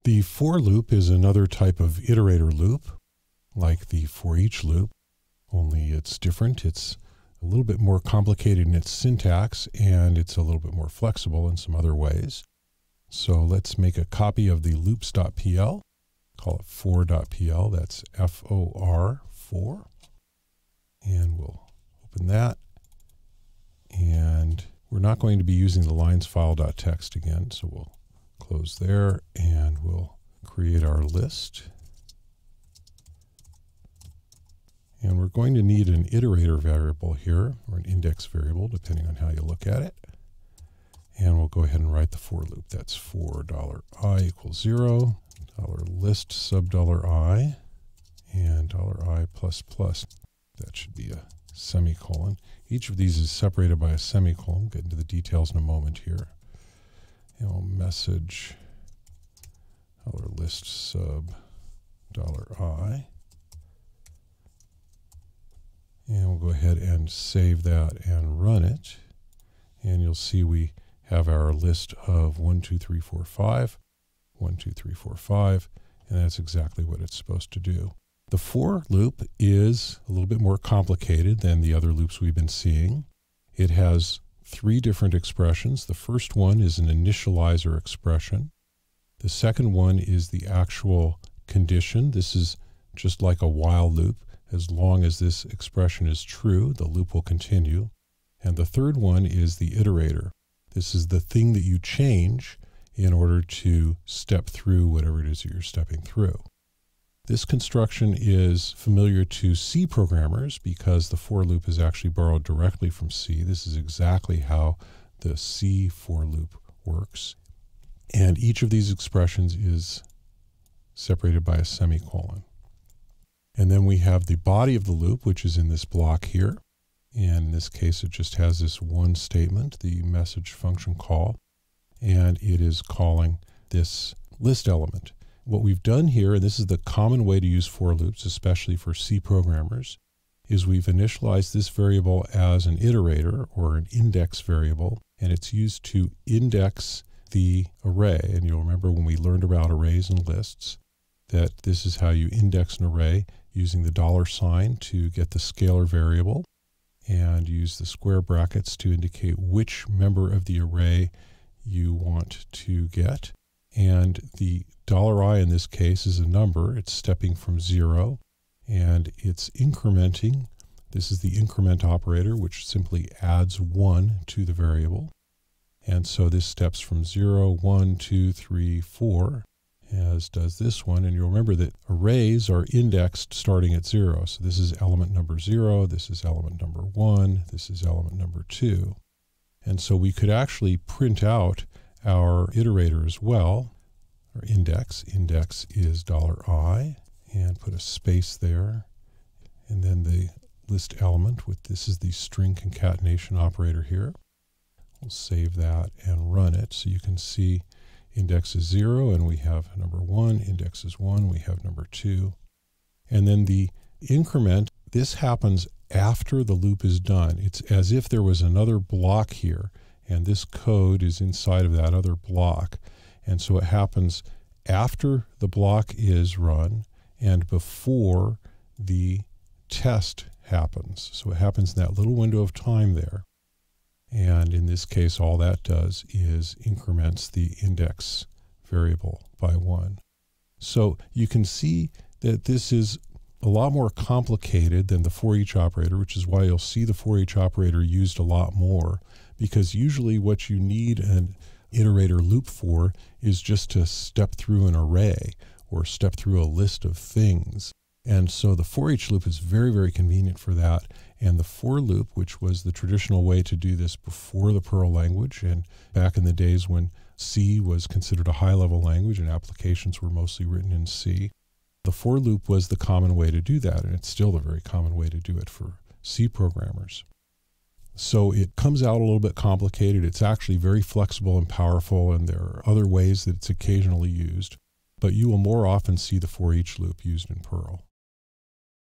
The for loop is another type of iterator loop, like the for each loop, only it's different. It's a little bit more complicated in its syntax, and it's a little bit more flexible in some other ways. So let's make a copy of the loops.pl, call it for.pl, that's F-O-R, for, and we'll open that. And we're not going to be using the lines file.txt again, so we'll close there, and we'll create our list. And we're going to need an iterator variable here, or an index variable, depending on how you look at it. And we'll go ahead and write the for loop. That's for $i equals 0, $list sub $i, and $i plus plus. That should be a semicolon. Each of these is separated by a semicolon. We'll get into the details in a moment here. And we'll message $list sub $i. And we'll go ahead and save that and run it. And you'll see we have our list of 1, 2, 3, 4, 5, 1, 2, 3, 4, 5, and that's exactly what it's supposed to do. The for loop is a little bit more complicated than the other loops we've been seeing. It has 3 different expressions. The first one is an initializer expression. The second one is the actual condition. This is just like a while loop. As long as this expression is true, the loop will continue. And the third one is the iterator. This is the thing that you change in order to step through whatever it is that you're stepping through. This construction is familiar to C programmers because the for loop is actually borrowed directly from C. This is exactly how the C for loop works. And each of these expressions is separated by a semicolon. And then we have the body of the loop, which is in this block here. And in this case, it just has this one statement, the message function call, and it is calling this list element. What we've done here, and this is the common way to use for loops, especially for C programmers, is we've initialized this variable as an iterator or an index variable, and it's used to index the array. And you'll remember when we learned about arrays and lists, that this is how you index an array, using the $sign to get the scalar variable, and use the square brackets to indicate which member of the array you want to get. And the $i in this case is a number. It's stepping from 0, and it's incrementing. This is the increment operator, which simply adds 1 to the variable. And so this steps from 0, 1, 2, 3, 4, as does this one. And you'll remember that arrays are indexed starting at 0. So this is element number 0, this is element number 1, this is element number 2. And so we could actually print out our iterator as well, our index. Index is $i, and put a space there. And then the list element, this is the string concatenation operator here. We'll save that and run it so you can see index is 0, and we have number 1. Index is 1, we have number 2. And then the increment, this happens after the loop is done. It's as if there was another block here, and this code is inside of that other block. And so it happens after the block is run and before the test happens. So it happens in that little window of time there. And in this case, all that does is increments the index variable by 1. So you can see that this is a lot more complicated than the for each operator, which is why you'll see the for each operator used a lot more, because usually what you need an iterator loop for is just to step through an array or step through a list of things. And so the for each loop is very, very convenient for that. And the for loop, which was the traditional way to do this before the Perl language, and back in the days when C was considered a high-level language and applications were mostly written in C, the for loop was the common way to do that, and it's still a very common way to do it for C programmers. So it comes out a little bit complicated. It's actually very flexible and powerful, and there are other ways that it's occasionally used, but you will more often see the for each loop used in Perl.